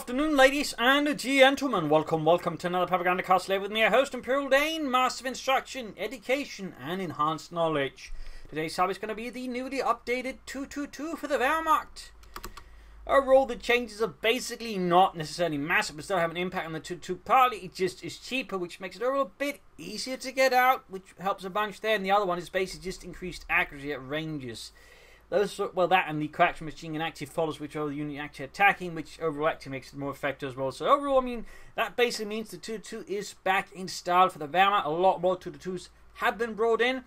afternoon, ladies and gentlemen. Welcome to another Propagandacast. Live with me, your host, Imperial Dane, Master of Instruction, Education, and Enhanced Knowledge. Today's topic is going to be the newly updated 222 for the Wehrmacht. Overall, the changes are basically not necessarily massive, but still have an impact on the 222. Partly, it just is cheaper, which makes it overall a bit easier to get out, which helps a bunch there. And the other one is basically just increased accuracy at ranges. That and the coaxial machine gun actually follows which other unit actually attacking, which overall actually makes it more effective as well. So overall, I mean, that basically means the 222 is back in style for the Wehrmacht. A lot more 222s have been brought in.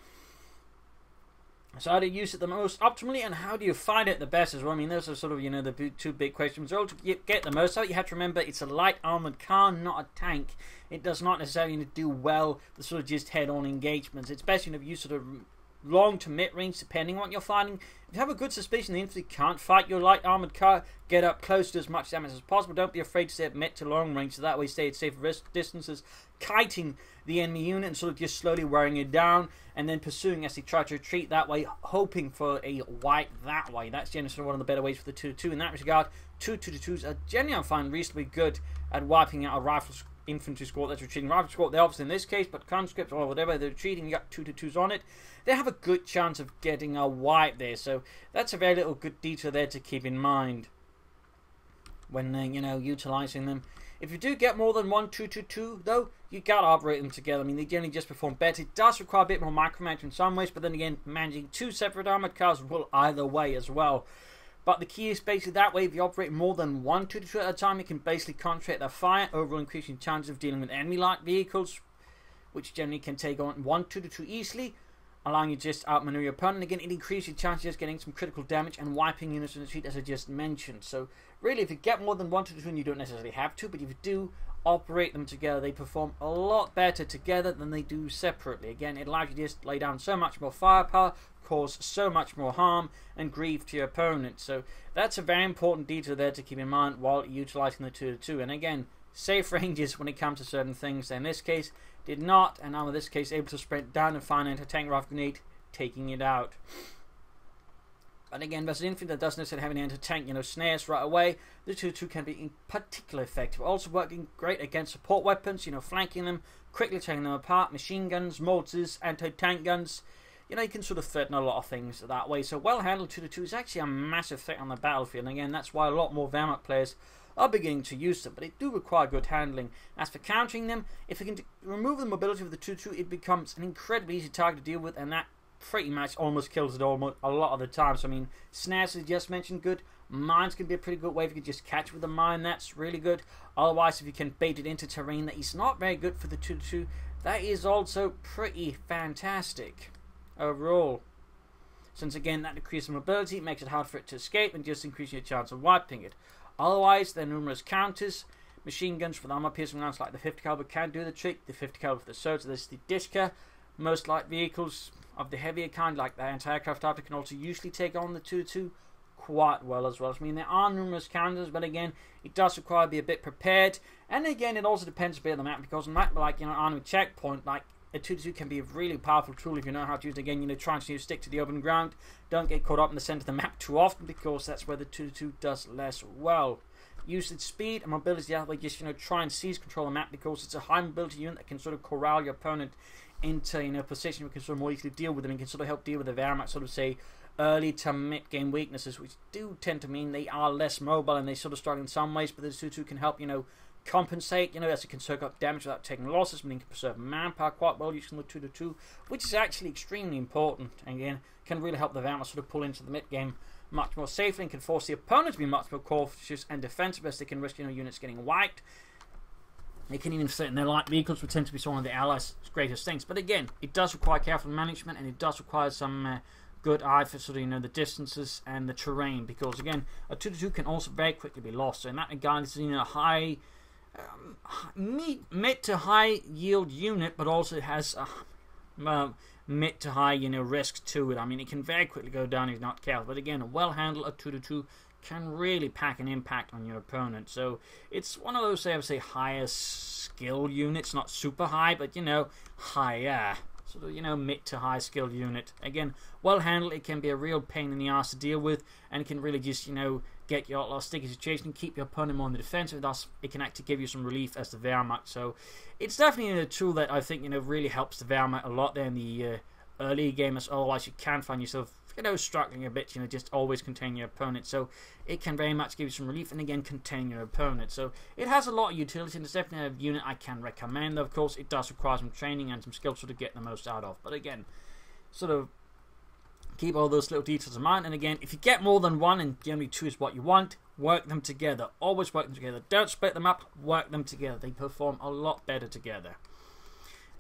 So how do you use it the most optimally, and how do you find it the best as well? I mean, those are sort of, the two big questions. To get the most out, you have to remember it's a light armored car, not a tank. It does not necessarily do well the sort of just head-on engagements. It's best if you sort of long to mid-range, depending on what you're fighting. If you have a good suspicion the infantry can't fight your light armoured car, get up close to as much damage as possible. Don't be afraid to stay at mid to long range, so that way stay at safe risk distances, kiting the enemy unit and sort of just slowly wearing it down, and then pursuing as they try to retreat that way, hoping for a wipe that way. That's generally sort of one of the better ways for the 222. In that regard, 222s are generally, I find, reasonably good at wiping out a rifle infantry squad that's retreating. Rifle squad, they're obviously in this case, but conscripts or whatever, they're retreating, you got 222s on it. They have a good chance of getting a wipe there, so that's a very little good detail there to keep in mind when, utilising them. If you do get more than one 222, though, you gotta operate them together. I mean, they generally just perform better. It does require a bit more micromanagement in some ways, but then again, managing two separate armoured cars will either way as well. But the key is basically that way, if you operate more than one 222 at a time, you can basically concentrate their fire, overall increasing chances of dealing with enemy-like vehicles, which generally can take on one 222 easily, allowing you to just outmaneuver your opponent. Again, it increases your chances of getting some critical damage and wiping units in the retreat, as I just mentioned. So, really, if you get more than one 222, you don't necessarily have to, but if you do operate them together, they perform a lot better together than they do separately. Again, it allows you to just lay down so much more firepower, cause so much more harm and grief to your opponent. So that's a very important detail there to keep in mind while utilising the 222. And again, safe ranges when it comes to certain things. In this case, did not, and now in this case, able to sprint down and find an anti-tank rifle grenade, taking it out. And again, versus infantry that doesn't necessarily have any anti-tank, snares right away, the 222 can be particularly effective. Also working great against support weapons, flanking them, quickly tearing them apart, machine guns, mortars, anti-tank guns. You can sort of threaten a lot of things that way. So well-handled 222 is actually a massive threat on the battlefield. And again, that's why a lot more Wehrmacht players are beginning to use them. But they do require good handling. As for countering them, if you can remove the mobility of the 222, it becomes an incredibly easy target to deal with. And that pretty much almost kills it almost a lot of the time. So I mean, snares, as I just mentioned, good. Mines can be a pretty good way if you can just catch with a mine. That's really good. Otherwise, if you can bait it into terrain that is not very good for the 222, that is also pretty fantastic overall, since again that decreases mobility, it makes it hard for it to escape and just increases your chance of wiping it. Otherwise, there are numerous counters. Machine guns for the armor piercing rounds like the 50 caliber can do the trick. The 50 caliber for the soldier, there's the Sdkfz. Most light vehicles of the heavier kind, like the anti-aircraft type, can also usually take on the 222 quite well as well. I mean, there are numerous counters, but again, it does require to be a bit prepared. And again, it also depends a bit on the map, because on a map like enemy checkpoint, like a 222 can be a really powerful tool if you know how to use it. Again, try and stick to the open ground. Don't get caught up in the center of the map too often, because that's where the 222 does less well. Use its speed and mobility that way, just try and seize control of the map, because it's a high mobility unit that can sort of corral your opponent into a position where you can sort of more easily deal with them, and can sort of help deal with the Wehrmacht sort of say early to mid game weaknesses, which do tend to mean they are less mobile and they sort of struggle in some ways, but the 222 can help compensate, as it can soak up damage without taking losses, meaning it can preserve manpower quite well using the 222, which is actually extremely important, and again, can really help the Wehrmacht sort of pull into the mid game much more safely, and can force the opponent to be much more cautious and defensive, as they can risk units getting wiped. They can even threaten their light vehicles, which tend to be one of the Allies' greatest things. But again, it does require careful management, and it does require some good eye for sort of the distances and the terrain, because again, a 222 can also very quickly be lost. So in that regard, it's a high mid to high yield unit, but also it has a mid to high risk to it. I mean, it can very quickly go down if you're not careful. But again, a well handled 222 can really pack an impact on your opponent. So it's one of those, I would say, higher skill units, not super high, but higher. Sort of, mid to high skill unit. Again, well handled, it can be a real pain in the ass to deal with, and it can really just, get you out of a sticky situation, keep your opponent more on the defensive. Thus, it can actually give you some relief as the Wehrmacht. So it's definitely a tool that I think really helps the Wehrmacht a lot there in the early game. As otherwise, you can find yourself struggling a bit. Just always contain your opponent. So it can very much give you some relief, and again contain your opponent. So it has a lot of utility, and it's definitely a unit I can recommend. Of course, it does require some training and some skills to get the most out of. But again, sort of keep all those little details in mind. And again, if you get more than one, and generally 2 is what you want, work them together. Always work them together. Don't split them up. Work them together. They perform a lot better together.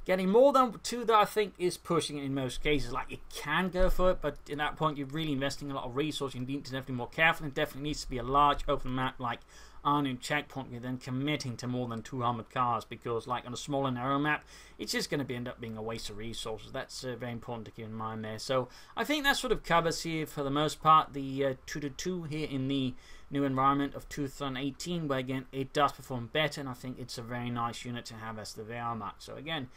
Getting more than 2, though, I think is pushing it in most cases. Like, you can go for it, but at that point, you're really investing a lot of resources. You need to definitely be more careful. It definitely needs to be a large open map like Arnhem checkpoint. You're then committing to more than 2 armored cars, because, like, on a smaller, narrow map, it's just going to end up being a waste of resources. That's very important to keep in mind there. So, I think that sort of covers here, for the most part, the 2-2 here in the new environment of 2018, where again it does perform better, and I think it's a very nice unit to have as the Wehrmacht. So again,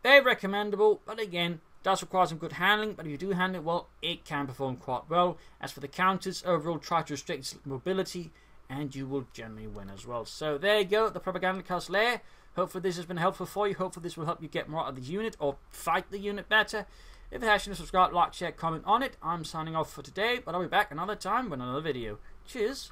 very recommendable, but again does require some good handling, but if you do handle it well, it can perform quite well. As for the counters, overall try to restrict its mobility and you will generally win as well. So there you go, the Propagandacast Lehr. Hopefully this has been helpful for you. Hopefully this will help you get more out of the unit or fight the unit better. If it has, subscribe, like, share, comment on it. I'm signing off for today, but I'll be back another time with another video. Cheers.